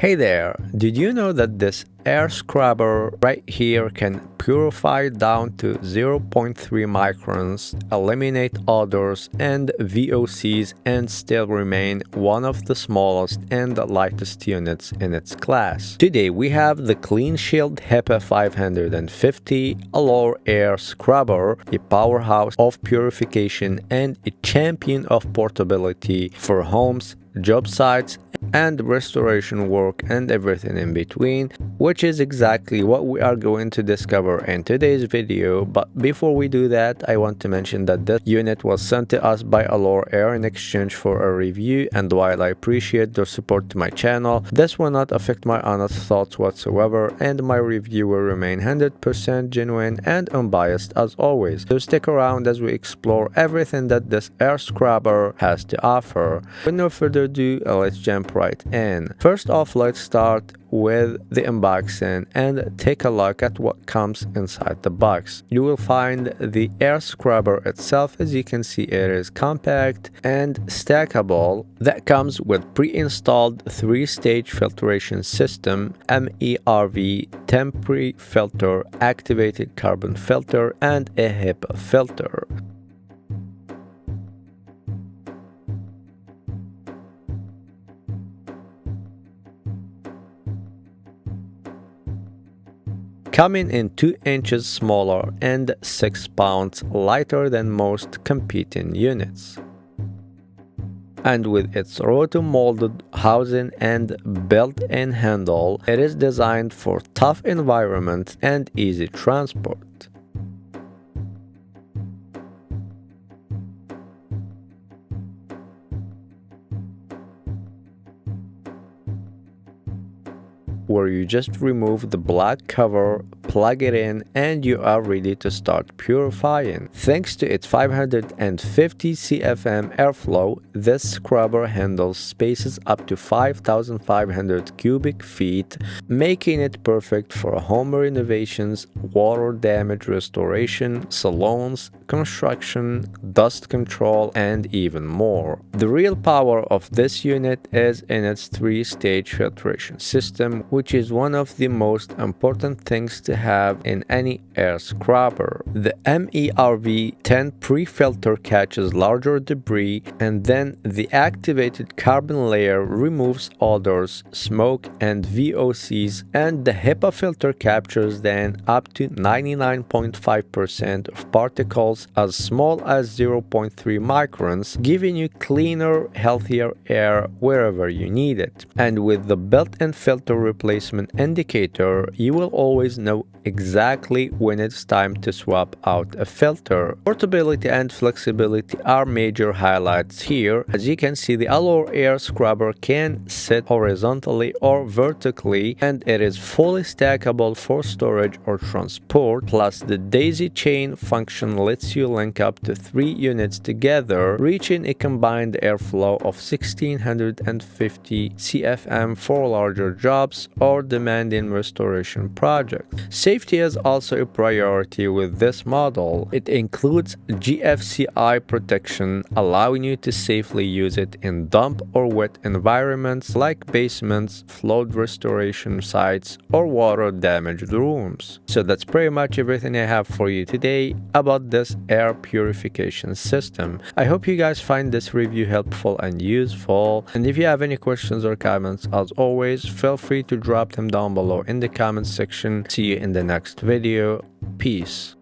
Hey there, did you know that this air scrubber right here can purify down to 0.3 microns, eliminate odors and VOCs, and still remain one of the smallest and lightest units in its class? Today we have the CleanShield HEPA 550 AlorAir scrubber, a powerhouse of purification and a champion of portability for homes, job sites, and restoration work and everything in between, which is exactly what we are going to discover in today's video. But before we do that, I want to mention that this unit was sent to us by AlorAir in exchange for a review, and while I appreciate their support to my channel, this will not affect my honest thoughts whatsoever, and my review will remain 100% genuine and unbiased as always. So stick around as we explore everything that this air scrubber has to offer. With no further ado, let's jump right in. First off, let's start with the unboxing and take a look at what comes inside the box. You will find the air scrubber itself. As you can see, it is compact and stackable. That comes with pre-installed 3-stage filtration system, MERV temporary filter, activated carbon filter, and a HEPA filter. Coming in 2 inches smaller and 6 pounds lighter than most competing units. And with its rotomolded housing and built-in handle, it is designed for tough environments and easy transport. Where you just remove the black cover, plug it in, and you are ready to start purifying. Thanks to its 550 CFM airflow, this scrubber handles spaces up to 5,500 cubic feet, making it perfect for home renovations, water damage restoration, salons, construction, dust control, and even more. The real power of this unit is in its 3-stage filtration system, which is one of the most important things to have in any air scrubber. The MERV 10 pre-filter catches larger debris, and then the activated carbon layer removes odors, smoke, and VOCs, and the HEPA filter captures then up to 99.5% of particles as small as 0.3 microns, giving you cleaner, healthier air wherever you need it. And with the built-in filter replacement indicator, you will always know exactly when it's time to swap out a filter. Portability and flexibility are major highlights here. As you can see, the AlorAir scrubber can sit horizontally or vertically, and it is fully stackable for storage or transport. Plus, the daisy chain function lets you link up to 3 units together, reaching a combined airflow of 1650 CFM for larger jobs or demanding restoration projects. Safety is also a priority with this model. It includes GFCI protection, allowing you to safely use it in damp or wet environments like basements, flood restoration sites, or water damaged rooms. So that's pretty much everything I have for you today about this air purification system. I hope you guys find this review helpful and useful, and if you have any questions or comments, as always, feel free to drop them down below in the comments section. See you in the next video. Peace.